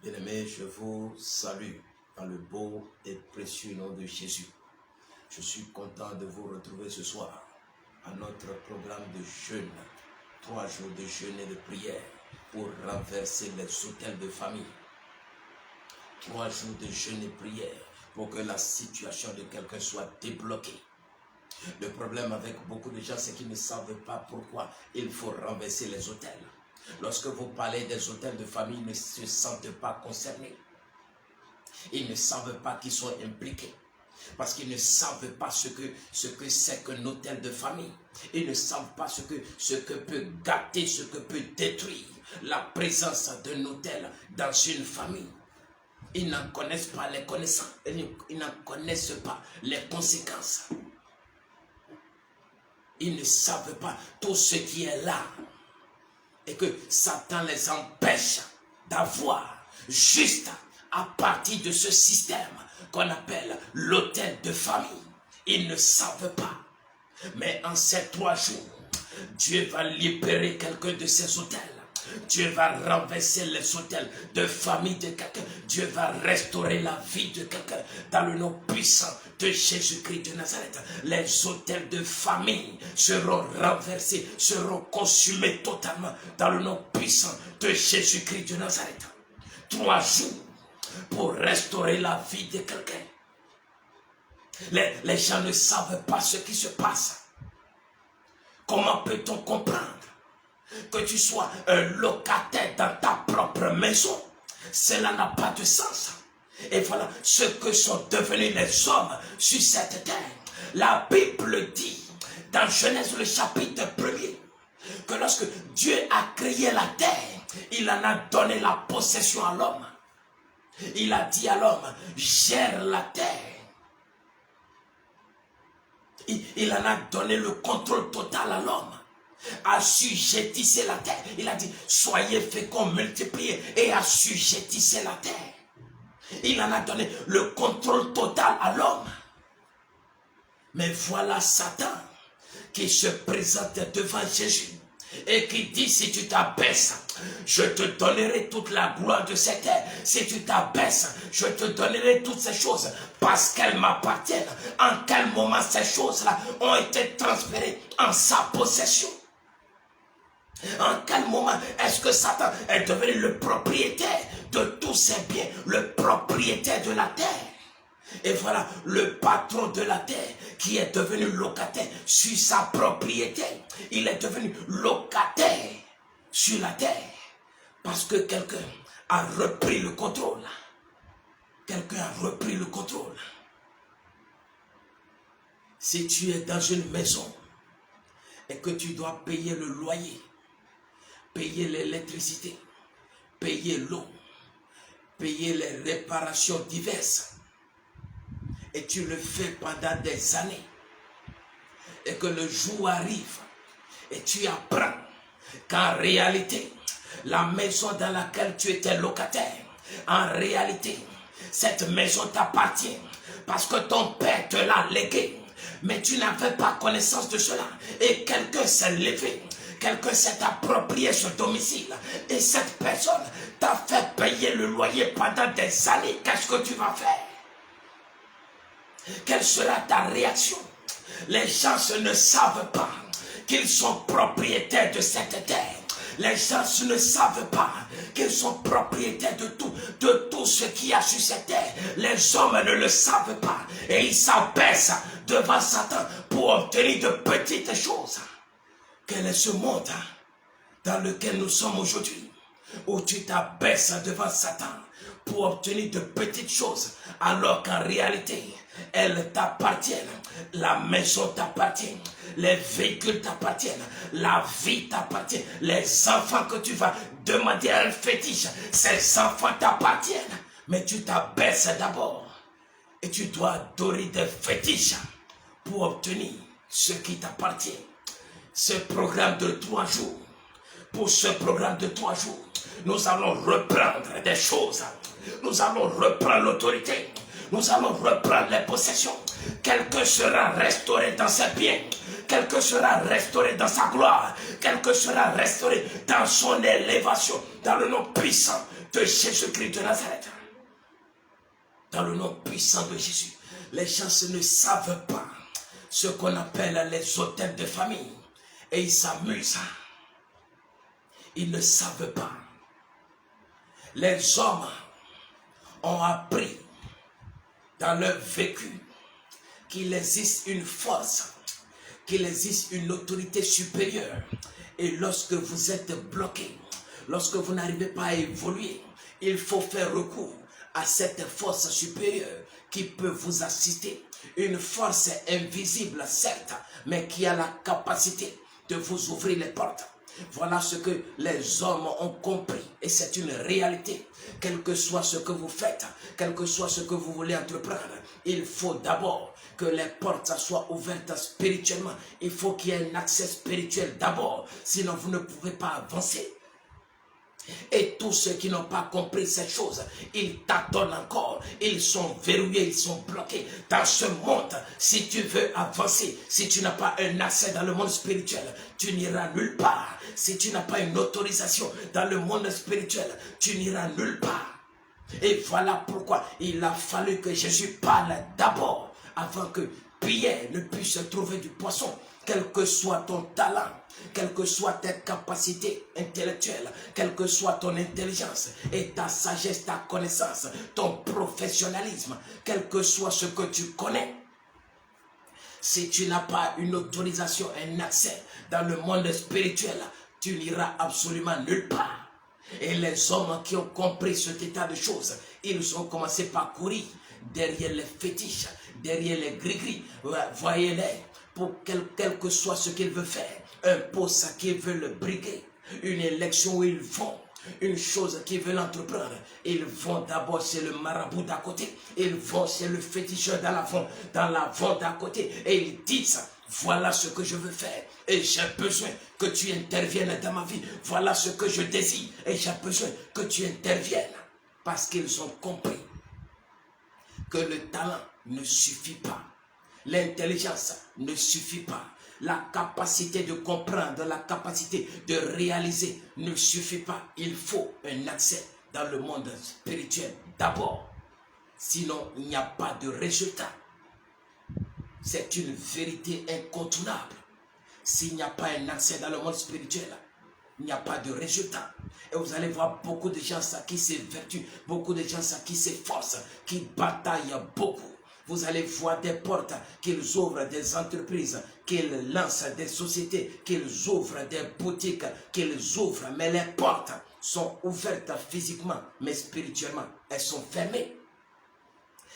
Bien-aimés, je vous salue dans le beau et précieux nom de Jésus. Je suis content de vous retrouver ce soir à notre programme de jeûne. 3 jours de jeûne et de prière pour renverser les autels de famille. 3 jours de jeûne et prière pour que la situation de quelqu'un soit débloquée. Le problème avec beaucoup de gens, c'est qu'ils ne savent pas pourquoi il faut renverser les autels. Lorsque vous parlez des autels de famille, ils ne se sentent pas concernés. Ils ne savent pas qu'ils sont impliqués. Parce qu'ils ne savent pas ce que c'est qu'un autel de famille. Ils ne savent pas ce que peut gâter, ce que peut détruire la présence d'un autel dans une famille. Ils n'en connaissent pas les connaissances. Ils n'en connaissent pas les conséquences. Ils ne savent pas tout ce qui est là. Et que Satan les empêche d'avoir juste à partir de ce système qu'on appelle l'autel de famille. Ils ne savent pas. Mais en ces 3 jours, Dieu va libérer quelqu'un de ces autels. Dieu va renverser les autels de famille de quelqu'un. Dieu va restaurer la vie de quelqu'un dans le nom puissant de Jésus-Christ de Nazareth. Les autels de famille seront renversés, seront consumés totalement dans le nom puissant de Jésus-Christ de Nazareth. 3 jours pour restaurer la vie de quelqu'un. Les gens ne savent pas ce qui se passe. Comment peut-on comprendre que tu sois un locataire dans ta propre maison? Cela n'a pas de sens. Et voilà ce que sont devenus les hommes sur cette terre. La Bible dit dans Genèse le chapitre 1er que lorsque Dieu a créé la terre, il en a donné la possession à l'homme. Il a dit à l'homme, gère la terre. Il en a donné le contrôle total à l'homme. Assujettissez la terre. Il a dit, soyez féconds, multipliez et assujettissez la terre. Il en a donné le contrôle total à l'homme. Mais voilà Satan qui se présente devant Jésus et qui dit, si tu t'abaisses, je te donnerai toute la gloire de cette terre. Si tu t'abaisses, je te donnerai toutes ces choses parce qu'elles m'appartiennent. En quel moment ces choses-là ont été transférées en sa possession? En quel moment est-ce que Satan est devenu le propriétaire de tous ses biens, le propriétaire de la terre? Et voilà le patron de la terre qui est devenu locataire sur sa propriété. Il est devenu locataire sur la terre parce que quelqu'un a repris le contrôle. Quelqu'un a repris le contrôle. Si tu es dans une maison et que tu dois payer le loyer, payer l'électricité, payer l'eau, payer les réparations diverses, et tu le fais pendant des années, et que le jour arrive, et tu apprends qu'en réalité, la maison dans laquelle tu étais locataire, en réalité, cette maison t'appartient, parce que ton père te l'a légué, mais tu n'avais pas connaissance de cela, et quelqu'un s'est levé, quelqu'un s'est approprié ce domicile, et cette personne t'a fait payer le loyer pendant des années. Qu'est-ce que tu vas faire? Quelle sera ta réaction? Les gens ne savent pas qu'ils sont propriétaires de cette terre. Les gens ne savent pas qu'ils sont propriétaires de tout ce qu'il y a sur cette terre. Les hommes ne le savent pas et ils s'abaissent devant Satan pour obtenir de petites choses. Quel est ce monde dans lequel nous sommes aujourd'hui, où tu t'abaisses devant Satan pour obtenir de petites choses, alors qu'en réalité, elles t'appartiennent. La maison t'appartient, les véhicules t'appartiennent, la vie t'appartient, les enfants que tu vas demander à un fétiche, ces enfants t'appartiennent. Mais tu t'abaisses d'abord et tu dois adorer des fétiches pour obtenir ce qui t'appartient. Ce programme de 3 jours, pour ce programme de 3 jours, nous allons reprendre des choses. Nous allons reprendre l'autorité. Nous allons reprendre les possessions. Quelqu'un sera restauré dans ses biens. quelqu'un sera restauré dans sa gloire, quelqu'un sera restauré dans son élévation, dans le nom puissant de Jésus-Christ de Nazareth. Dans le nom puissant de Jésus. Les gens ne savent pas ce qu'on appelle les hôtels de famille. Et ils s'amusent. Ils ne savent pas. Les hommes ont appris dans leur vécu qu'il existe une force, qu'il existe une autorité supérieure. Et lorsque vous êtes bloqué, lorsque vous n'arrivez pas à évoluer, il faut faire recours à cette force supérieure qui peut vous assister. Une force invisible, certes, mais qui a la capacité de vous ouvrir les portes. Voilà ce que les hommes ont compris. Et c'est une réalité. Quel que soit ce que vous faites, quel que soit ce que vous voulez entreprendre, il faut d'abord que les portes soient ouvertes spirituellement. Il faut qu'il y ait un accès spirituel d'abord. Sinon, vous ne pouvez pas avancer. Et tous ceux qui n'ont pas compris cette chose, ils tâtonnent encore, ils sont verrouillés, ils sont bloqués dans ce monde. Si tu veux avancer, si tu n'as pas un accès dans le monde spirituel, tu n'iras nulle part. Si tu n'as pas une autorisation dans le monde spirituel, tu n'iras nulle part. Et voilà pourquoi il a fallu que Jésus parle d'abord, avant que Pierre ne puisse trouver du poisson. Quel que soit ton talent, quelles que soient tes capacités intellectuelles, quelle que soit ton intelligence et ta sagesse, ta connaissance, ton professionnalisme, quel que soit ce que tu connais, si tu n'as pas une autorisation, un accès dans le monde spirituel, tu n'iras absolument nulle part. Et les hommes qui ont compris cet état de choses, ils ont commencé par courir derrière les fétiches, derrière les gris-gris, voyez-les, pour quel que soit ce qu'ils veulent faire, un poste qu'ils veulent briguer, une élection où ils vont, une chose qu'ils veulent entreprendre, ils vont d'abord chez le marabout d'à côté, ils vont chez le féticheur dans la vente d'à côté, et ils disent, voilà ce que je veux faire, et j'ai besoin que tu interviennes dans ma vie, voilà ce que je désire, et j'ai besoin que tu interviennes, parce qu'ils ont compris que le talent ne suffit pas. L'intelligence ne suffit pas. La capacité de comprendre, la capacité de réaliser ne suffit pas. Il faut un accès dans le monde spirituel d'abord. Sinon, il n'y a pas de résultat. C'est une vérité incontournable. S'il n'y a pas un accès dans le monde spirituel, il n'y a pas de résultat. Et vous allez voir beaucoup de gens qui s'évertuent, beaucoup de gens qui s'efforcent, qui bataillent beaucoup. Vous allez voir des portes, qu'ils ouvrent des entreprises, qu'ils lancent des sociétés, qu'ils ouvrent des boutiques, qu'ils ouvrent. Mais les portes sont ouvertes physiquement, mais spirituellement, elles sont fermées.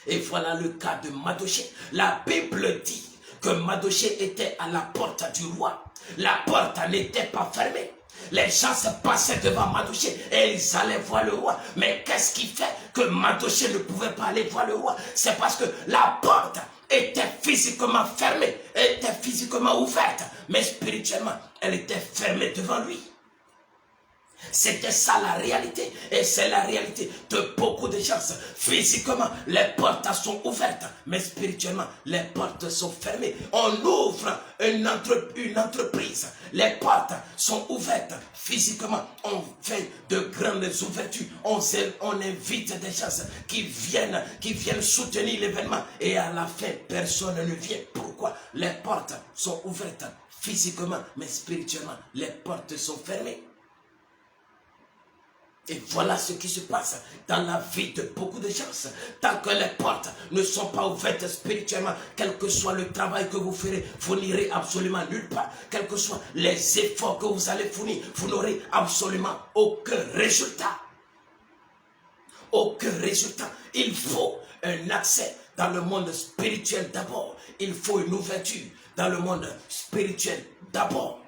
Et voilà le cas de Mardochée. La Bible dit que Mardochée était à la porte du roi. La porte n'était pas fermée. Les gens se passaient devant Mardochée et ils allaient voir le roi. Mais qu'est-ce qui fait que Mardochée ne pouvait pas aller voir le roi? C'est parce que la porte était physiquement fermée, était physiquement ouverte, mais spirituellement, elle était fermée devant lui. C'était ça la réalité. Et c'est la réalité de beaucoup de gens. Physiquement, les portes sont ouvertes. Mais spirituellement, les portes sont fermées. On ouvre une entreprise. Les portes sont ouvertes. Physiquement, on fait de grandes ouvertures. On invite des gens qui viennent soutenir l'événement. Et à la fin, personne ne vient. Pourquoi? Les portes sont ouvertes physiquement, mais spirituellement, les portes sont fermées. Et voilà ce qui se passe dans la vie de beaucoup de gens. Tant que les portes ne sont pas ouvertes spirituellement, quel que soit le travail que vous ferez, vous n'irez absolument nulle part. Quels que soient les efforts que vous allez fournir, vous n'aurez absolument aucun résultat. Aucun résultat. Il faut un accès dans le monde spirituel d'abord. Il faut une ouverture dans le monde spirituel d'abord.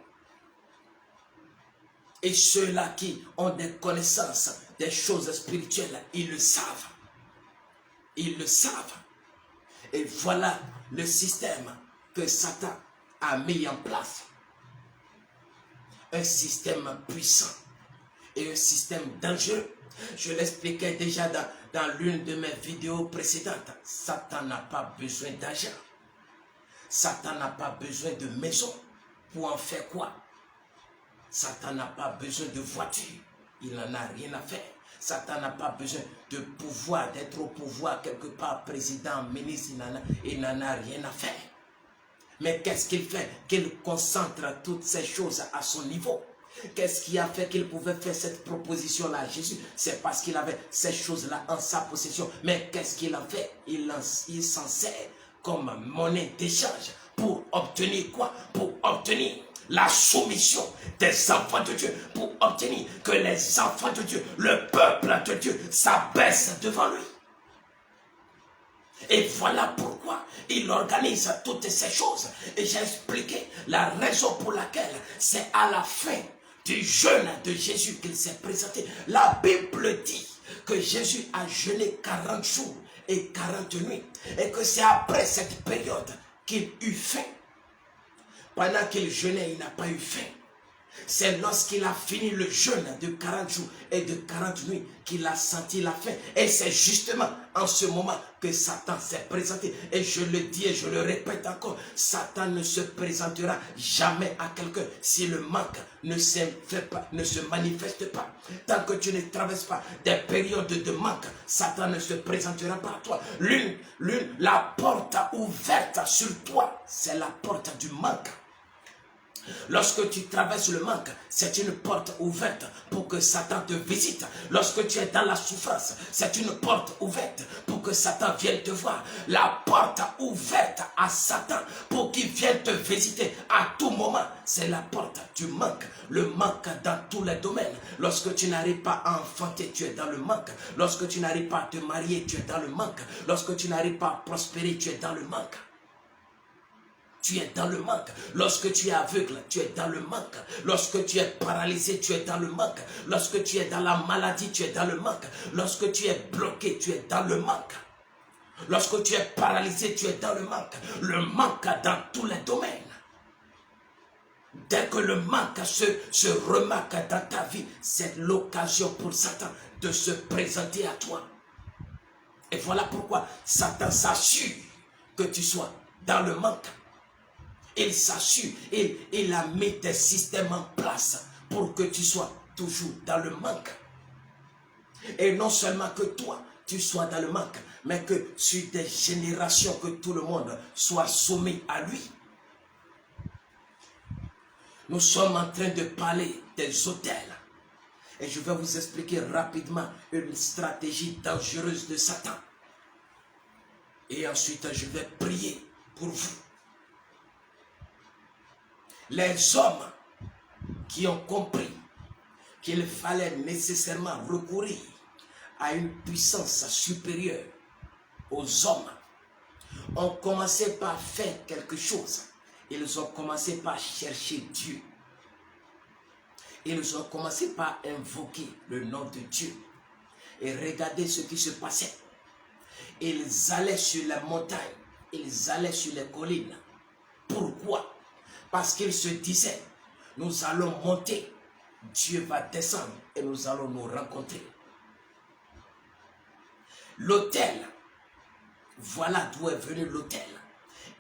Et ceux-là qui ont des connaissances des choses spirituelles, ils le savent. Ils le savent. Et voilà le système que Satan a mis en place. Un système puissant et un système dangereux. Je l'expliquais déjà dans l'une de mes vidéos précédentes. Satan n'a pas besoin d'argent. Satan n'a pas besoin de maison. Pour en faire quoi? Satan n'a pas besoin de voiture. Il n'en a rien à faire. Satan n'a pas besoin de pouvoir, d'être au pouvoir quelque part, président, ministre, il n'en a rien à faire. Mais qu'est-ce qu'il fait? Qu'il concentre toutes ces choses à son niveau. Qu'est-ce qui a fait qu'il pouvait faire cette proposition-là à Jésus? C'est parce qu'il avait ces choses-là en sa possession. Mais qu'est-ce qu'il a fait? Il s'en sert comme monnaie d'échange pour obtenir quoi? Pour obtenir la soumission des enfants de Dieu, pour obtenir que les enfants de Dieu, le peuple de Dieu, s'abaisse devant lui. Et voilà pourquoi il organise toutes ces choses. Et j'ai expliqué la raison pour laquelle c'est à la fin du jeûne de Jésus qu'il s'est présenté. La Bible dit que Jésus a jeûné 40 jours et 40 nuits. Et que c'est après cette période qu'il eut faim. Pendant qu'il jeûnait, il n'a pas eu faim. C'est lorsqu'il a fini le jeûne de 40 jours et de 40 nuits qu'il a senti la faim. Et c'est justement en ce moment que Satan s'est présenté. Et je le dis et je le répète encore, Satan ne se présentera jamais à quelqu'un si le manque ne se manifeste pas. Tant que tu ne traverses pas des périodes de manque, Satan ne se présentera pas à toi. La porte ouverte sur toi, c'est la porte du manque. Lorsque tu traverses le manque, c'est une porte ouverte pour que Satan te visite. Lorsque tu es dans la souffrance, c'est une porte ouverte pour que Satan vienne te voir. La porte ouverte à Satan pour qu'il vienne te visiter à tout moment, c'est la porte du manque. Le manque dans tous les domaines. Lorsque tu n'arrives pas à enfanter, tu es dans le manque. Lorsque tu n'arrives pas à te marier, tu es dans le manque. Lorsque tu n'arrives pas à prospérer, tu es dans le manque. Tu es dans le manque. Lorsque tu es aveugle, tu es dans le manque. Lorsque tu es paralysé, tu es dans le manque. Lorsque tu es dans la maladie, tu es dans le manque. Lorsque tu es bloqué, tu es dans le manque. Lorsque tu es paralysé, tu es dans le manque. Le manque dans tous les domaines. Dès que le manque se remarque dans ta vie, c'est l'occasion pour Satan de se présenter à toi. Et voilà pourquoi Satan s'assure que tu sois dans le manque. Il s'assure, il a mis des systèmes en place pour que tu sois toujours dans le manque. Et non seulement que toi, tu sois dans le manque, mais que sur des générations, que tout le monde soit soumis à lui. Nous sommes en train de parler des autels. Et je vais vous expliquer rapidement une stratégie dangereuse de Satan. Et ensuite, je vais prier pour vous. Les hommes qui ont compris qu'il fallait nécessairement recourir à une puissance supérieure aux hommes ont commencé par faire quelque chose. Ils ont commencé par chercher Dieu. Ils ont commencé par invoquer le nom de Dieu. Et regardez ce qui se passait. Ils allaient sur les montagnes. Ils allaient sur les collines. Pourquoi? Parce qu'ils se disaient, nous allons monter, Dieu va descendre et nous allons nous rencontrer. L'autel, voilà d'où est venu l'autel.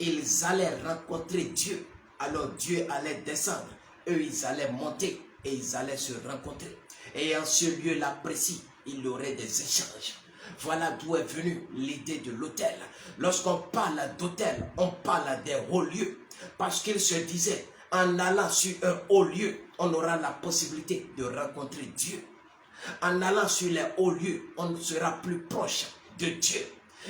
Ils allaient rencontrer Dieu, alors Dieu allait descendre. Eux, ils allaient monter et ils allaient se rencontrer. Et en ce lieu-là précis, il y aurait des échanges. Voilà d'où est venue l'idée de l'autel. Lorsqu'on parle d'autel, on parle des hauts lieux. Parce qu'il se disait, en allant sur un haut lieu, on aura la possibilité de rencontrer Dieu. En allant sur les hauts lieux, on sera plus proche de Dieu.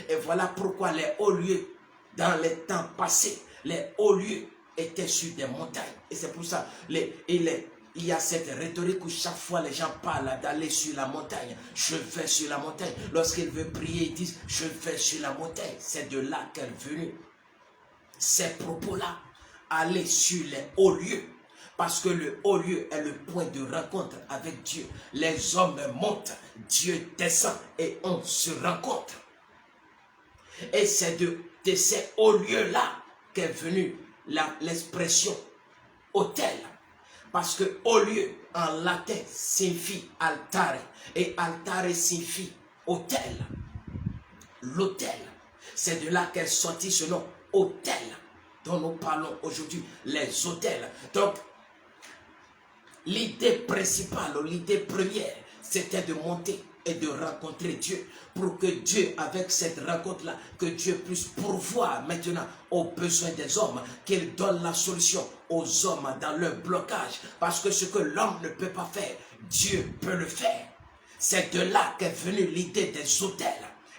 Et voilà pourquoi les hauts lieux, dans les temps passés, les hauts lieux étaient sur des montagnes. Et c'est pour ça, il y a cette rhétorique où chaque fois les gens parlent d'aller sur la montagne. Je vais sur la montagne. Lorsqu'ils veulent prier, ils disent, je vais sur la montagne. C'est de là qu'est venu ces propos-là. Aller sur les hauts lieux. Parce que le haut lieu est le point de rencontre avec Dieu. Les hommes montent, Dieu descend et on se rencontre. Et c'est de ces hauts lieux-là qu'est venue l'expression autel. Parce que haut lieu en latin signifie altare. Et altare signifie autel. L'autel. C'est de là qu'est sorti ce nom, autel. dont nous parlons aujourd'hui, les autels. Donc, l'idée principale, l'idée première, c'était de monter et de rencontrer Dieu, pour que Dieu, avec cette rencontre-là, que Dieu puisse pourvoir maintenant aux besoins des hommes, qu'il donne la solution aux hommes dans leur blocage, parce que ce que l'homme ne peut pas faire, Dieu peut le faire. C'est de là qu'est venue l'idée des autels.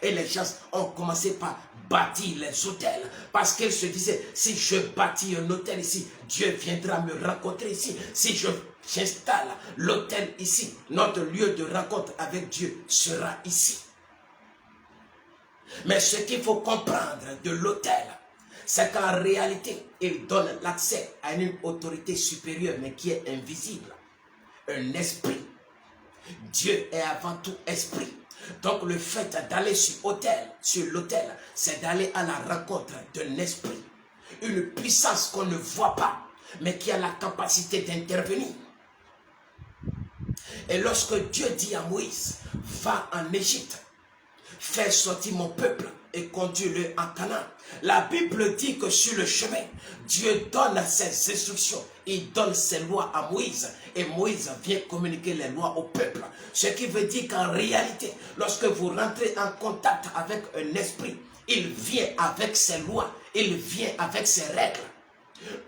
Et les gens ont commencé par bâtir les autels, parce qu'ils se disaient, si je bâtis un hôtel ici, Dieu viendra me rencontrer ici. Si j'installe l'hôtel ici, notre lieu de rencontre avec Dieu sera ici. Mais ce qu'il faut comprendre de l'hôtel, c'est qu'en réalité, il donne l'accès à une autorité supérieure, mais qui est invisible. Un esprit. Dieu est avant tout esprit. Donc le fait d'aller sur l'autel, c'est d'aller à la rencontre d'un esprit. Une puissance qu'on ne voit pas, mais qui a la capacité d'intervenir. Et lorsque Dieu dit à Moïse, va en Égypte, fais sortir mon peuple et conduis-le en Canaan. La Bible dit que sur le chemin, Dieu donne ses instructions, il donne ses lois à Moïse, et Moïse vient communiquer les lois au peuple. Ce qui veut dire qu'en réalité, lorsque vous rentrez en contact avec un esprit, il vient avec ses lois, il vient avec ses règles.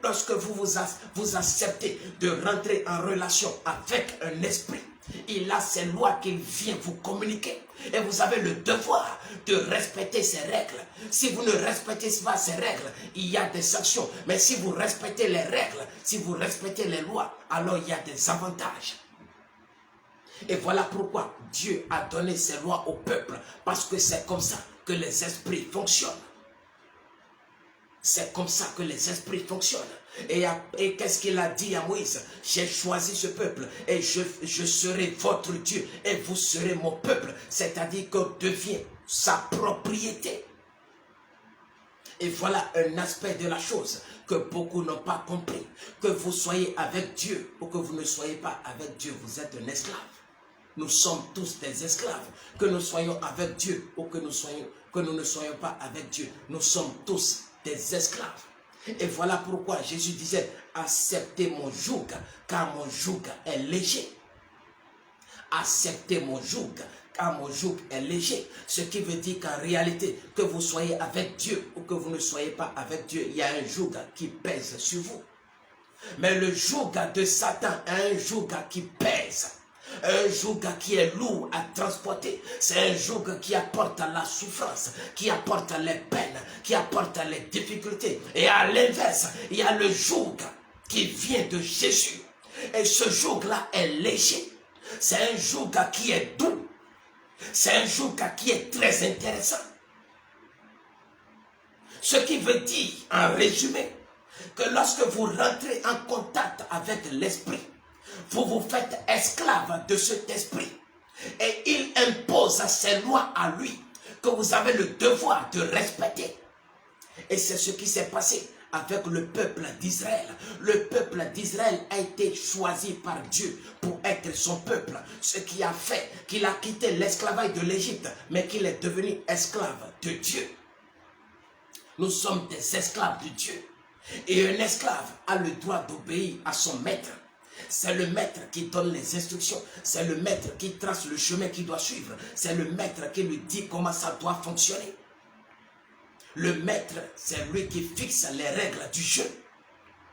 Lorsque vous acceptez de rentrer en relation avec un esprit, il a ses lois qu'il vient vous communiquer. Et vous avez le devoir de respecter ces règles. Si vous ne respectez pas ces règles, il y a des sanctions. Mais si vous respectez les règles, si vous respectez les lois, alors il y a des avantages. Et voilà pourquoi Dieu a donné ses lois au peuple. Parce que c'est comme ça que les esprits fonctionnent. C'est comme ça que les esprits fonctionnent. Et qu'est-ce qu'il a dit à Moïse? J'ai choisi ce peuple et je serai votre Dieu et vous serez mon peuple. C'est-à-dire qu'on devient sa propriété. Et voilà un aspect de la chose que beaucoup n'ont pas compris. Que vous soyez avec Dieu ou que vous ne soyez pas avec Dieu, vous êtes un esclave. Nous sommes tous des esclaves. Que nous soyons avec Dieu ou que nous ne soyons pas avec Dieu, nous sommes tous des esclaves. Et voilà pourquoi Jésus disait, acceptez mon joug, car mon joug est léger. Acceptez mon joug, car mon joug est léger. Ce qui veut dire qu'en réalité, que vous soyez avec Dieu ou que vous ne soyez pas avec Dieu, il y a un joug qui pèse sur vous. Mais le joug de Satan est un joug qui pèse. Un joug qui est lourd à transporter. C'est un joug qui apporte la souffrance, qui apporte les peines, qui apporte les difficultés. Et à l'inverse, il y a le joug qui vient de Jésus. Et ce joug-là est léger. C'est un joug qui est doux. C'est un joug qui est très intéressant. Ce qui veut dire, en résumé, que lorsque vous rentrez en contact avec l'esprit, vous vous faites esclave de cet esprit. Et il impose ses lois à lui, que vous avez le devoir de respecter. Et c'est ce qui s'est passé avec le peuple d'Israël. Le peuple d'Israël a été choisi par Dieu pour être son peuple. Ce qui a fait qu'il a quitté l'esclavage de l'Égypte, mais qu'il est devenu esclave de Dieu. Nous sommes des esclaves de Dieu. Et un esclave a le droit d'obéir à son maître. C'est le maître qui donne les instructions. C'est le maître qui trace le chemin qu'il doit suivre. C'est le maître qui lui dit comment ça doit fonctionner. Le maître, c'est lui qui fixe les règles du jeu.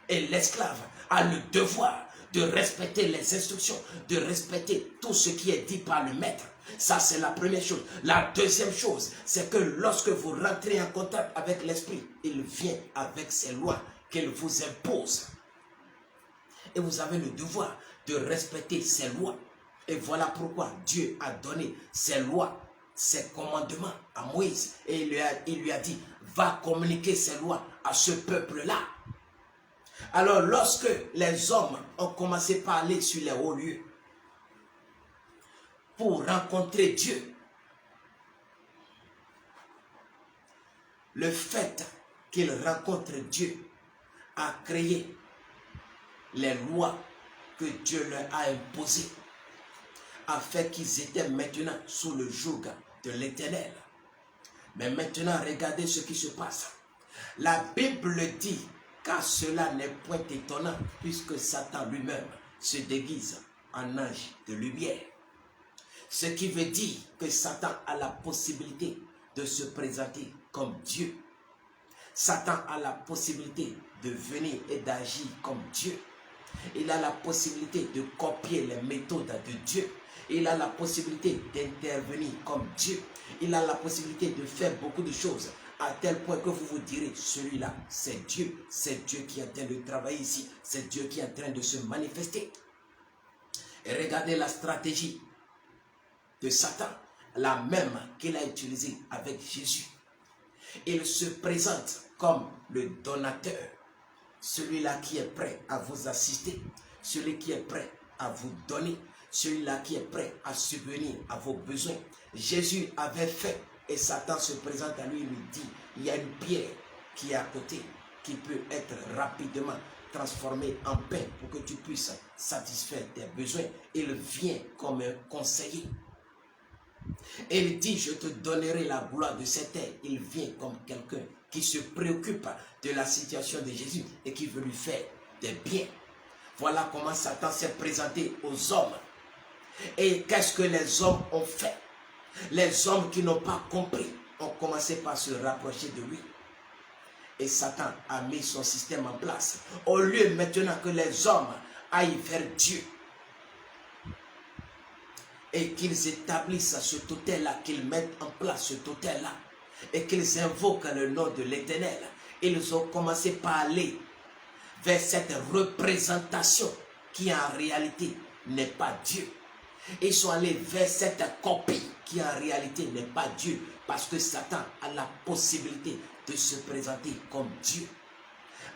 Et l'esclave a le devoir de respecter les instructions, de respecter tout ce qui est dit par le maître. Ça, c'est la première chose. La deuxième chose, c'est que lorsque vous rentrez en contact avec l'esprit, il vient avec ses lois qu'il vous impose. Et vous avez le devoir de respecter ces lois. Et voilà pourquoi Dieu a donné ses lois, ses commandements à Moïse. Et il lui a dit, va communiquer ces lois à ce peuple-là. Alors lorsque les hommes ont commencé par aller sur les hauts lieux pour rencontrer Dieu, le fait qu'ils rencontrent Dieu a créé les lois que Dieu leur a imposées, afin qu'ils étaient maintenant sous le joug de l'Éternel. Mais maintenant, regardez ce qui se passe. La Bible dit car cela n'est point étonnant, puisque Satan lui-même se déguise en ange de lumière. Ce qui veut dire que Satan a la possibilité de se présenter comme Dieu. Satan a la possibilité de venir et d'agir comme Dieu. Il a la possibilité de copier les méthodes de Dieu. Il a la possibilité d'intervenir comme Dieu. Il a la possibilité de faire beaucoup de choses, à tel point que vous vous direz, celui-là, c'est Dieu qui est en train de travailler ici, c'est Dieu qui est en train de se manifester. Et regardez la stratégie de Satan, la même qu'il a utilisée avec Jésus. Il se présente comme le donateur, celui-là qui est prêt à vous assister, celui qui est prêt à vous donner, celui-là qui est prêt à subvenir à vos besoins. Jésus avait fait et Satan se présente à lui et lui dit, il y a une pierre qui est à côté, qui peut être rapidement transformée en pain pour que tu puisses satisfaire tes besoins. Il vient comme un conseiller. Et il dit, je te donnerai la gloire de cette terre. Il vient comme quelqu'un qui se préoccupe de la situation de Jésus et qui veut lui faire des biens. Voilà comment Satan s'est présenté aux hommes. Et qu'est-ce que les hommes ont fait? Les hommes qui n'ont pas compris ont commencé par se rapprocher de lui. Et Satan a mis son système en place. Au lieu maintenant que les hommes aillent vers Dieu et qu'ils établissent ce autel-là, qu'ils mettent en place cet autel-là et qu'ils invoquent le nom de l'Éternel, ils ont commencé par aller vers cette représentation qui en réalité n'est pas Dieu. Ils sont allés vers cette copie qui en réalité n'est pas Dieu, parce que Satan a la possibilité de se présenter comme Dieu.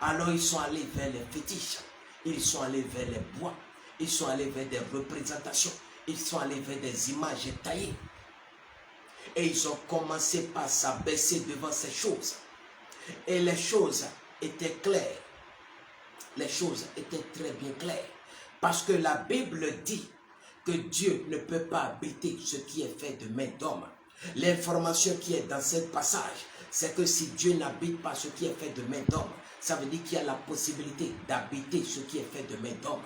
Alors ils sont allés vers les fétiches, ils sont allés vers les bois, ils sont allés vers des représentations, ils sont allés vers des images taillées. Et ils ont commencé par s'abaisser devant ces choses. Et les choses étaient claires. Les choses étaient très bien claires. Parce que la Bible dit que Dieu ne peut pas habiter ce qui est fait de main d'homme. L'information qui est dans ce passage, c'est que si Dieu n'habite pas ce qui est fait de main d'homme, ça veut dire qu'il y a la possibilité d'habiter ce qui est fait de main d'homme.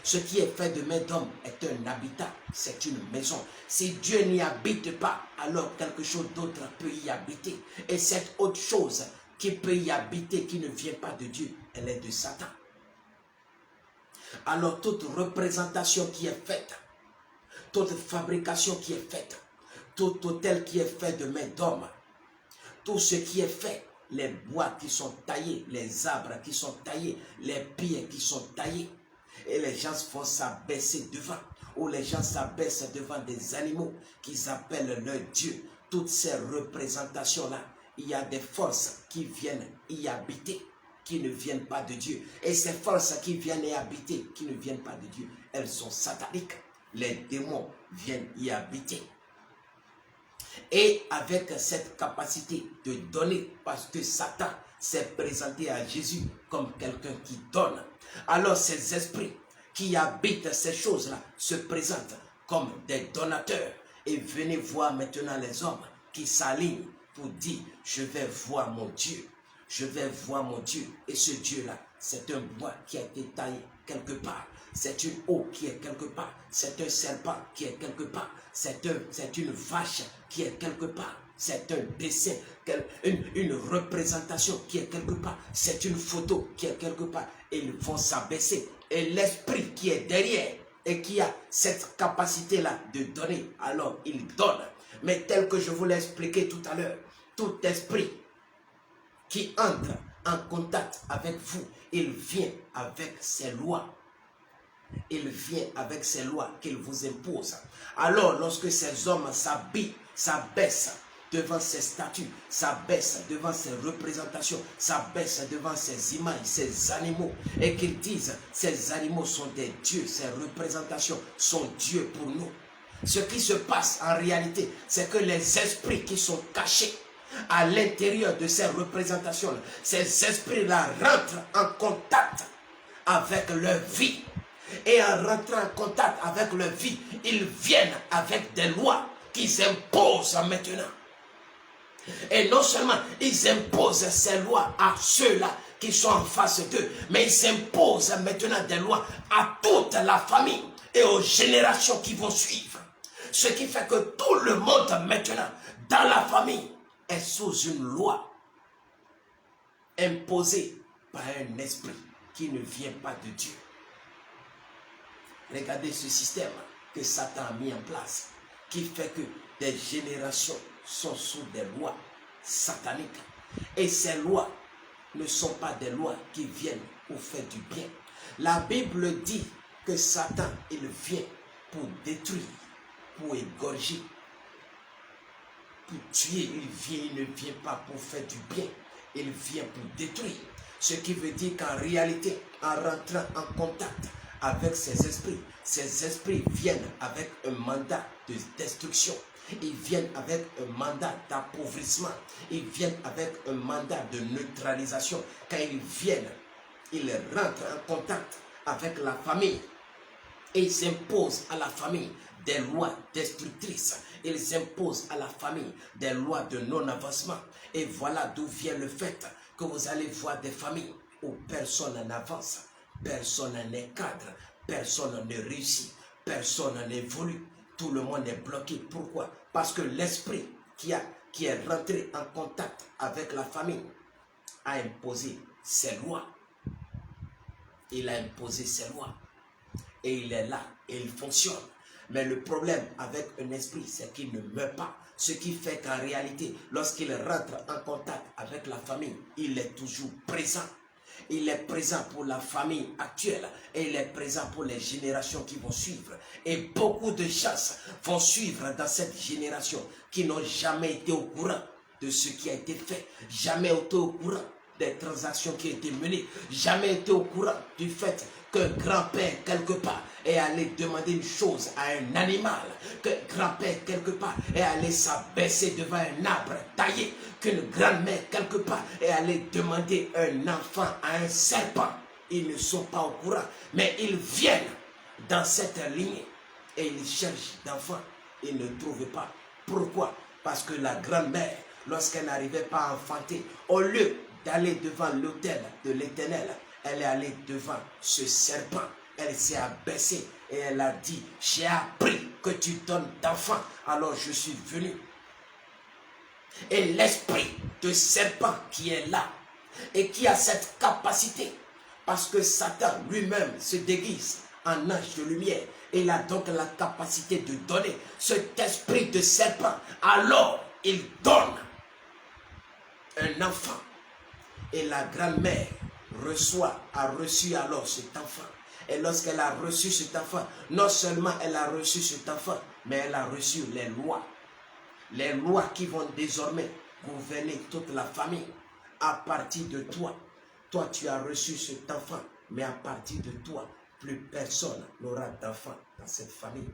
Ce qui est fait de main d'homme est un habitat, c'est une maison. Si Dieu n'y habite pas, alors quelque chose d'autre peut y habiter. Et cette autre chose qui peut y habiter, qui ne vient pas de Dieu, elle est de Satan. Alors toute représentation qui est faite, toute fabrication qui est faite, tout hôtel qui est fait de main d'homme, tout ce qui est fait, les bois qui sont taillés, les arbres qui sont taillés, les pierres qui sont taillées, et les gens vont s'abaisser devant, ou les gens s'abaissent devant des animaux qu'ils appellent leur Dieu. Toutes ces représentations-là, il y a des forces qui viennent y habiter, qui ne viennent pas de Dieu. Et ces forces qui viennent y habiter, qui ne viennent pas de Dieu, elles sont sataniques. Les démons viennent y habiter. Et avec cette capacité de donner, parce que Satan s'est présenté à Jésus comme quelqu'un qui donne, alors ces esprits qui habitent ces choses-là se présentent comme des donateurs. Et venez voir maintenant les hommes qui s'alignent pour dire, je vais voir mon Dieu, je vais voir mon Dieu. Et ce Dieu-là, c'est un bois qui a été taillé quelque part. C'est une eau qui est quelque part. C'est un serpent qui est quelque part. C'est une vache qui est quelque part. C'est un dessin, une représentation qui est quelque part. C'est une photo qui est quelque part. Et ils vont s'abaisser. Et l'esprit qui est derrière et qui a cette capacité-là de donner, alors il donne. Mais tel que je vous l'ai expliqué tout à l'heure, tout esprit qui entre en contact avec vous, il vient avec ses lois. Il vient avec ces lois qu'il vous impose. Alors, lorsque ces hommes s'abaissent devant ces statues, s'abaissent devant ces représentations, s'abaissent devant ces images, ces animaux, et qu'ils disent, ces animaux sont des dieux, ces représentations sont dieux pour nous. Ce qui se passe en réalité, c'est que les esprits qui sont cachés à l'intérieur de ces représentations, ces esprits-là rentrent en contact avec leur vie. Et en rentrant en contact avec leur vie, ils viennent avec des lois qu'ils imposent maintenant. Et non seulement ils imposent ces lois à ceux-là qui sont en face d'eux. Mais ils s'imposent maintenant des lois à toute la famille et aux générations qui vont suivre. Ce qui fait que tout le monde maintenant, dans la famille, est sous une loi imposée par un esprit qui ne vient pas de Dieu. Regardez ce système que Satan a mis en place, qui fait que des générations sont sous des lois sataniques. Et ces lois ne sont pas des lois qui viennent pour faire du bien. La Bible dit que Satan, il vient pour détruire, pour égorger, pour tuer. Il ne vient pas pour faire du bien. Il vient pour détruire. Ce qui veut dire qu'en réalité, en rentrant en contact avec ces esprits viennent avec un mandat de destruction. Ils viennent avec un mandat d'appauvrissement. Ils viennent avec un mandat de neutralisation. Quand ils viennent, ils rentrent en contact avec la famille. Et ils imposent à la famille des lois destructrices. Ils imposent à la famille des lois de non-avancement. Et voilà d'où vient le fait que vous allez voir des familles où personne n'avance, personne n'est cadre, personne ne réussit, personne n'évolue. Tout le monde est bloqué. Pourquoi? Parce que l'esprit qui est rentré en contact avec la famille a imposé ses lois. Il a imposé ses lois. Et il est là et il fonctionne. Mais le problème avec un esprit, c'est qu'il ne meurt pas. Ce qui fait qu'en réalité, lorsqu'il rentre en contact avec la famille, il est toujours présent. Il est présent pour la famille actuelle et il est présent pour les générations qui vont suivre. Et beaucoup de gens vont suivre dans cette génération qui n'ont jamais été au courant de ce qui a été fait, jamais été au courant des transactions qui ont été menées, jamais été au courant du fait qu'un grand-père quelque part est allé demander une chose à un animal, qu'un grand-père quelque part est allé s'abaisser devant un arbre taillé, qu'une grand-mère quelque part est allée demander un enfant à un serpent. Ils ne sont pas au courant, mais ils viennent dans cette lignée et ils cherchent d'enfants. Ils ne trouvent pas. Pourquoi? Parce que la grand-mère, lorsqu'elle n'arrivait pas à enfanter, au lieu d'aller devant l'autel de l'Éternel, elle est allée devant ce serpent. Elle s'est abaissée et elle a dit, j'ai appris que tu donnes d'enfants, alors je suis venu. Et l'esprit de serpent qui est là et qui a cette capacité, parce que Satan lui-même se déguise en ange de lumière, et il a donc la capacité de donner cet esprit de serpent, alors il donne un enfant. Et la grand-mère a reçu alors cet enfant. Et lorsqu'elle a reçu cet enfant, non seulement elle a reçu cet enfant, mais elle a reçu les lois. Les lois qui vont désormais gouverner toute la famille. À partir de toi, toi tu as reçu cet enfant, mais à partir de toi, plus personne n'aura d'enfant dans cette famille.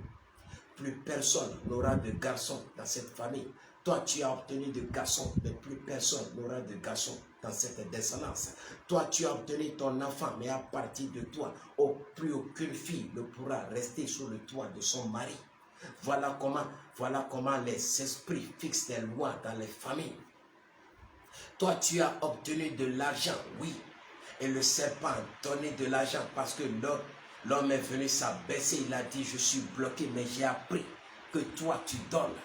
Plus personne n'aura de garçon dans cette famille. Toi, tu as obtenu de garçons, mais plus personne n'aura de garçons dans cette descendance. Toi, tu as obtenu ton enfant, mais à partir de toi, plus aucune fille ne pourra rester sur le toit de son mari. Voilà comment les esprits fixent des lois dans les familles. Toi, tu as obtenu de l'argent, oui. Et le serpent a donné de l'argent parce que l'homme est venu s'abaisser. Il a dit, je suis bloqué, mais j'ai appris que toi, tu donnes.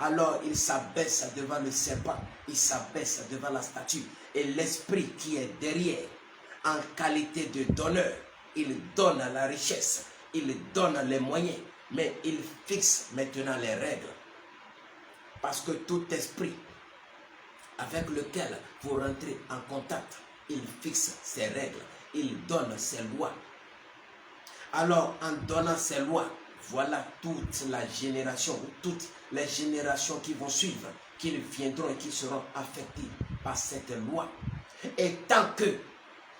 Alors il s'abaisse devant le serpent, il s'abaisse devant la statue. Et l'esprit qui est derrière, en qualité de donneur, il donne la richesse, il donne les moyens, mais il fixe maintenant les règles. Parce que tout esprit avec lequel vous rentrez en contact, il fixe ses règles, il donne ses lois. Alors en donnant ses lois, voilà toute la génération, toutes les générations qui vont suivre, qui viendront et qui seront affectées par cette loi. Et tant que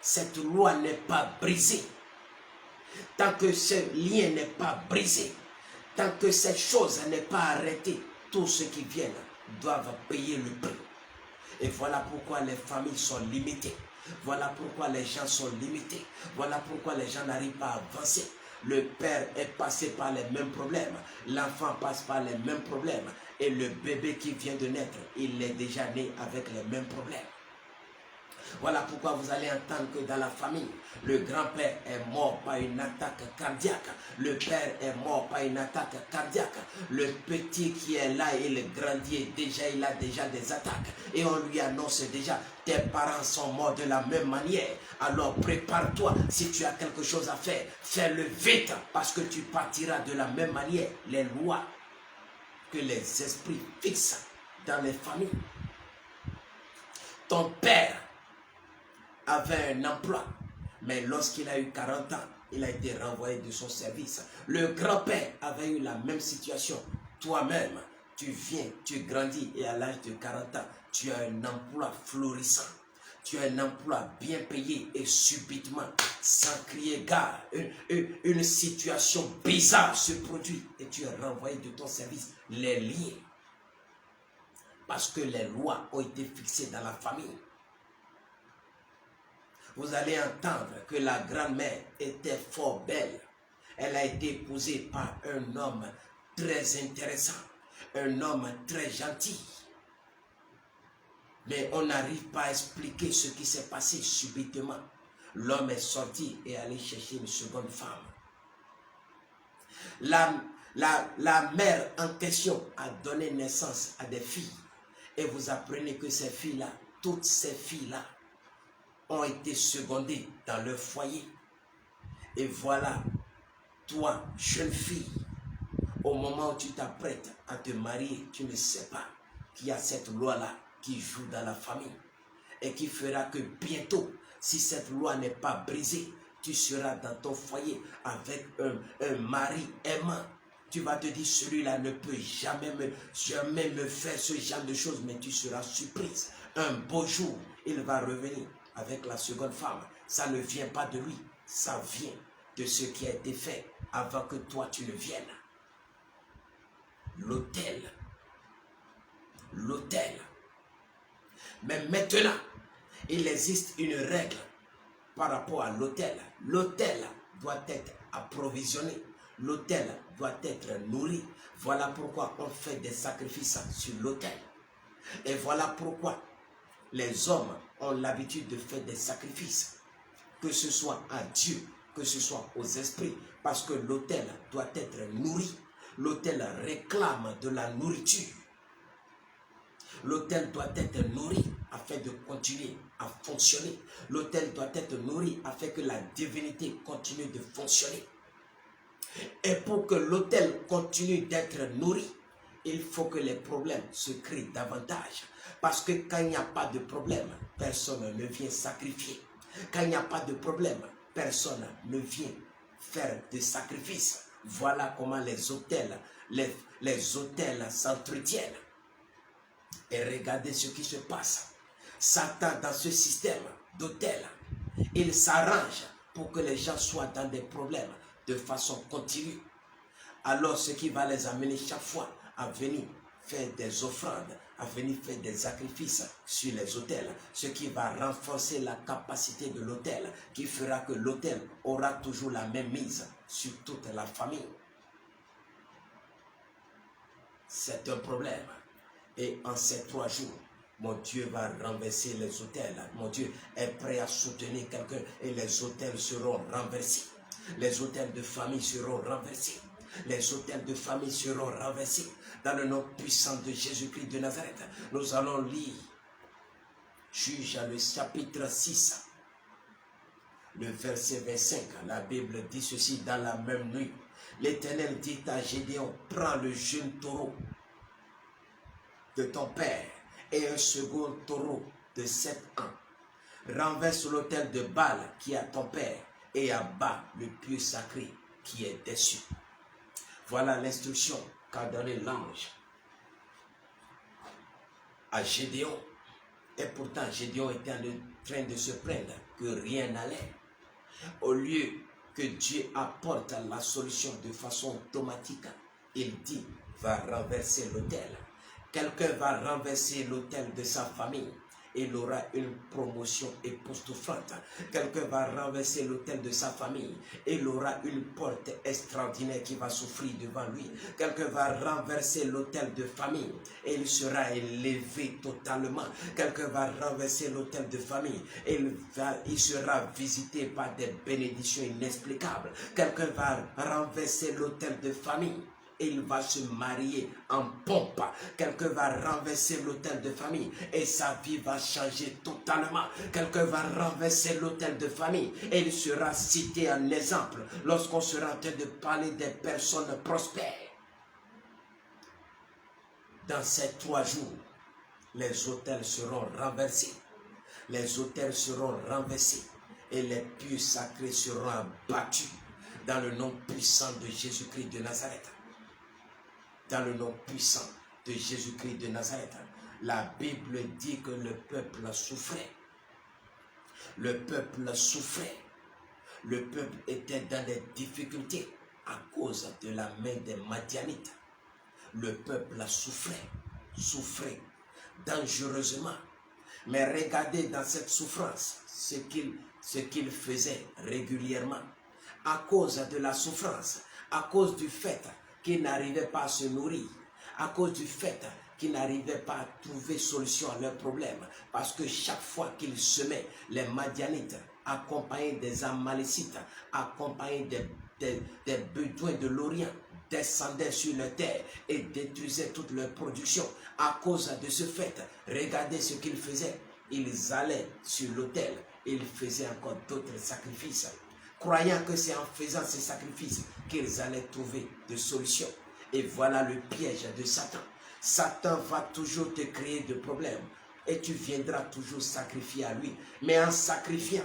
cette loi n'est pas brisée, tant que ce lien n'est pas brisé, tant que cette chose n'est pas arrêtée, tous ceux qui viennent doivent payer le prix. Et voilà pourquoi les familles sont limitées. Voilà pourquoi les gens sont limités. Voilà pourquoi les gens n'arrivent pas à avancer. Le père est passé par les mêmes problèmes. L'enfant passe par les mêmes problèmes. Et le bébé qui vient de naître, il est déjà né avec les mêmes problèmes. Voilà pourquoi vous allez entendre que dans la famille, le grand-père est mort par une attaque cardiaque. Le père est mort par une attaque cardiaque. Le petit qui est là, il grandit déjà, il a déjà des attaques. Et on lui annonce déjà, tes parents sont morts de la même manière. Alors prépare-toi, si tu as quelque chose à faire, fais-le vite, parce que tu partiras de la même manière. Les lois que les esprits fixent dans les familles. Ton père avait un emploi, mais lorsqu'il a eu 40 ans, il a été renvoyé de son service. Le grand-père avait eu la même situation. Toi-même, tu viens, tu grandis et à l'âge de 40 ans, tu as un emploi florissant. Tu as un emploi bien payé et subitement, sans crier gare, une situation bizarre se produit et tu es renvoyé de ton service. Les liens, parce que les lois ont été fixées dans la famille. Vous allez entendre que la grand-mère était fort belle. Elle a été épousée par un homme très intéressant, un homme très gentil. Mais on n'arrive pas à expliquer ce qui s'est passé subitement. L'homme est sorti et allé chercher une seconde femme. La mère en question a donné naissance à des filles. Et vous apprenez que ces filles-là, toutes ces filles-là, ont été secondées dans leur foyer. Et voilà, toi, jeune fille, au moment où tu t'apprêtes à te marier, tu ne sais pas qu'il y a cette loi-là qui joue dans la famille et qui fera que bientôt, si cette loi n'est pas brisée, tu seras dans ton foyer avec un mari aimant. Tu vas te dire, celui-là ne peut jamais me faire ce genre de choses, mais tu seras surprise. Un beau jour, il va revenir avec la seconde femme. Ça ne vient pas de lui, ça vient de ce qui a été fait avant que toi tu ne viennes. L'autel. L'autel. Mais maintenant, il existe une règle par rapport à l'autel. L'autel doit être approvisionné. L'autel doit être nourri. Voilà pourquoi on fait des sacrifices sur l'autel. Et voilà pourquoi les hommes ont l'habitude de faire des sacrifices. Que ce soit à Dieu, que ce soit aux esprits. Parce que l'autel doit être nourri. L'autel réclame de la nourriture. L'autel doit être nourri afin de continuer à fonctionner. L'autel doit être nourri afin que la divinité continue de fonctionner. Et pour que l'autel continue d'être nourri, il faut que les problèmes se créent davantage. Parce que quand il n'y a pas de problème, personne ne vient sacrifier. Quand il n'y a pas de problème, personne ne vient faire de sacrifice. Voilà comment les autels s'entretiennent. Et regardez ce qui se passe. Satan, dans ce système d'autel, il s'arrange pour que les gens soient dans des problèmes de façon continue. Alors ce qui va les amener chaque fois à venir faire des offrandes, à venir faire des sacrifices sur les autels, ce qui va renforcer la capacité de l'autel, qui fera que l'autel aura toujours la même mise sur toute la famille. C'est un problème. Et en ces 3 jours, mon Dieu va renverser les autels. Mon Dieu est prêt à soutenir quelqu'un et les autels seront renversés. Les autels de famille seront renversés. Les autels de famille seront renversés. Dans le nom puissant de Jésus-Christ de Nazareth, nous allons lire Juge le chapitre 6, le verset 25. La Bible dit ceci: dans la même nuit, l'Éternel dit à Gédéon, prends le jeune taureau de ton père et un second taureau de 7 ans. Renverse l'autel de Baal qui est à ton père et abat le pieu sacré qui est dessus. Voilà l'instruction qu'a donné l'ange à Gédéon. Et pourtant, Gédéon était en train de se plaindre que rien n'allait. Au lieu que Dieu apporte la solution de façon automatique, il dit, va renverser l'autel. Quelqu'un va renverser l'autel de sa famille il aura une promotion époustouflante. Quelqu'un va renverser l'autel de sa famille, il aura une porte extraordinaire qui va s'offrir devant lui. Quelqu'un va renverser l'autel de famille et il sera élevé totalement. Quelqu'un va renverser l'autel de famille et il sera visité par des bénédictions inexplicables. Quelqu'un va renverser l'autel de famille et il va se marier en pompe. Quelqu'un va renverser l'autel de famille et sa vie va changer totalement. Quelqu'un va renverser l'autel de famille et il sera cité en exemple lorsqu'on sera en train de parler des personnes prospères. Dans ces 3 jours, les autels seront renversés. Les autels seront renversés et les pieux sacrés seront abattus dans le nom puissant de Jésus-Christ de Nazareth. Dans le nom puissant de Jésus-Christ de Nazareth. La Bible dit que le peuple souffrait. Le peuple souffrait. Le peuple était dans des difficultés à cause de la main des Madianites. Le peuple souffrait dangereusement. Mais regardez dans cette souffrance ce qu'il faisait régulièrement. À cause de la souffrance, à cause du fait qu'ils n'arrivaient pas à se nourrir, à cause du fait qu'ils n'arrivaient pas à trouver solution à leurs problèmes, parce que chaque fois qu'ils semaient, les Madianites, accompagnés des Amalécites, accompagnés des Bédouins de l'Orient, descendaient sur leur terre et détruisaient toute leur production. À cause de ce fait, regardez ce qu'ils faisaient. Ils allaient sur l'autel et ils faisaient encore d'autres sacrifices, croyant que c'est en faisant ces sacrifices qu'ils allaient trouver des solutions. Et voilà le piège de Satan. Satan va toujours te créer des problèmes et tu viendras toujours sacrifier à lui. Mais en sacrifiant,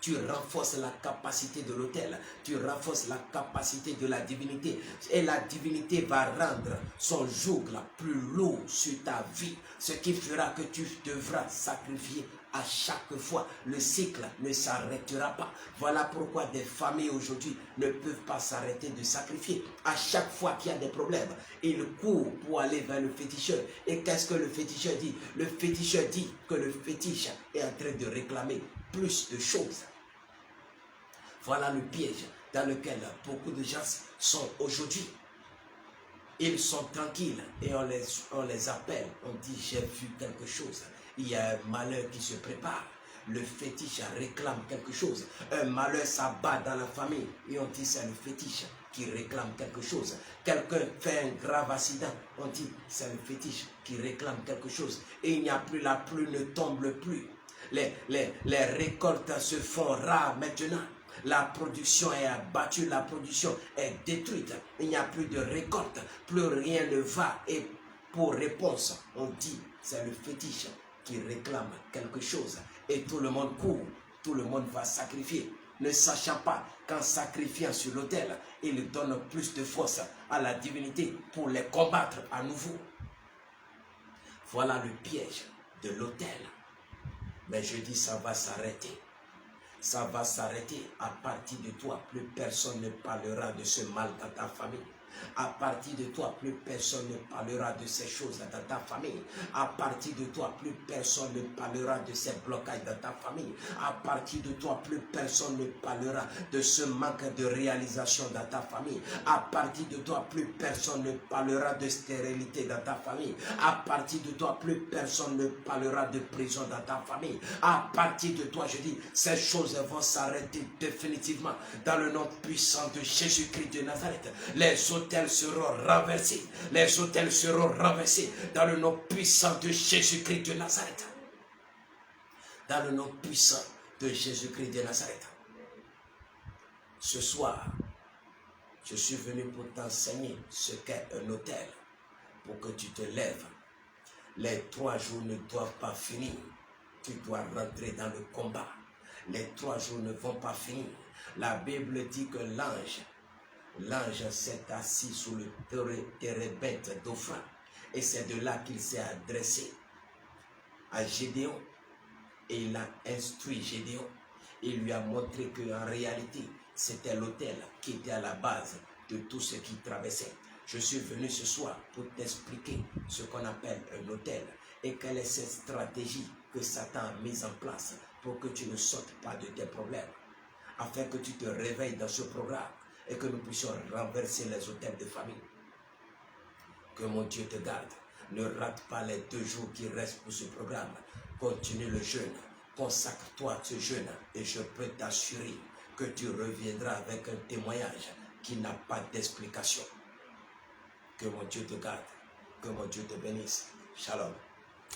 tu renforces la capacité de l'autel, tu renforces la capacité de la divinité. Et la divinité va rendre son joug plus lourd sur ta vie, ce qui fera que tu devras sacrifier à chaque fois. Le cycle ne s'arrêtera pas. Voilà pourquoi des familles aujourd'hui ne peuvent pas s'arrêter de sacrifier. À chaque fois qu'il y a des problèmes, ils courent pour aller vers le féticheur. Et qu'est-ce que le féticheur dit? Le féticheur dit que le fétiche est en train de réclamer plus de choses. Voilà le piège dans lequel beaucoup de gens sont aujourd'hui. Ils sont tranquilles et on les appelle, on dit j'ai vu quelque chose. Il y a un malheur qui se prépare. Le fétiche réclame quelque chose. Un malheur s'abat dans la famille et on dit c'est le fétiche qui réclame quelque chose. Quelqu'un fait un grave accident, on dit c'est le fétiche qui réclame quelque chose. Et il n'y a plus, la pluie ne tombe plus. Les récoltes se font rares maintenant. La production est abattue, la production est détruite. Il n'y a plus de récolte, plus rien ne va. Et pour réponse, on dit c'est le fétiche qui réclame quelque chose. Et tout le monde court, tout le monde va sacrifier, ne sachant pas qu'en sacrifiant sur l'autel, il donne plus de force à la divinité pour les combattre à nouveau. Voilà le piège de l'autel. Mais je dis ça va s'arrêter. Ça va s'arrêter. À partir de toi, plus personne ne parlera de ce mal dans ta famille. À partir de toi, plus personne ne parlera de ces choses dans ta famille. À partir de toi, plus personne ne parlera de ces blocages dans ta famille. À partir de toi, plus personne ne parlera de ce manque de réalisation dans ta famille. À partir de toi, plus personne ne parlera de stérilité dans ta famille. À partir de toi, plus personne ne parlera de prison dans ta famille. À partir de toi, je dis, ces choses vont s'arrêter définitivement dans le nom puissant de Jésus-Christ de Nazareth. Les autels seront renversés. Les autels seront renversés dans le nom puissant de Jésus-Christ de Nazareth. Dans le nom puissant de Jésus-Christ de Nazareth. Ce soir, je suis venu pour t'enseigner ce qu'est un autel, pour que tu te lèves. Les 3 jours ne doivent pas finir. Tu dois rentrer dans le combat. Les 3 jours ne vont pas finir. La Bible dit que l'ange s'est assis sous le térébinthe d'Ophra. Et c'est de là qu'il s'est adressé à Gédéon. Et il a instruit Gédéon. Il lui a montré qu'en réalité, c'était l'autel qui était à la base de tout ce qu'il traversait. Je suis venu ce soir pour t'expliquer ce qu'on appelle un hôtel, et quelle est cette stratégie que Satan a mise en place pour que tu ne sautes pas de tes problèmes, afin que tu te réveilles dans ce programme et que nous puissions renverser les hôtels de famille. Que mon Dieu te garde. Ne rate pas les 2 jours qui restent pour ce programme. Continue le jeûne. Consacre-toi à ce jeûne et je peux t'assurer que tu reviendras avec un témoignage qui n'a pas d'explication. Que mon Dieu te garde. Que mon Dieu te bénisse. Shalom.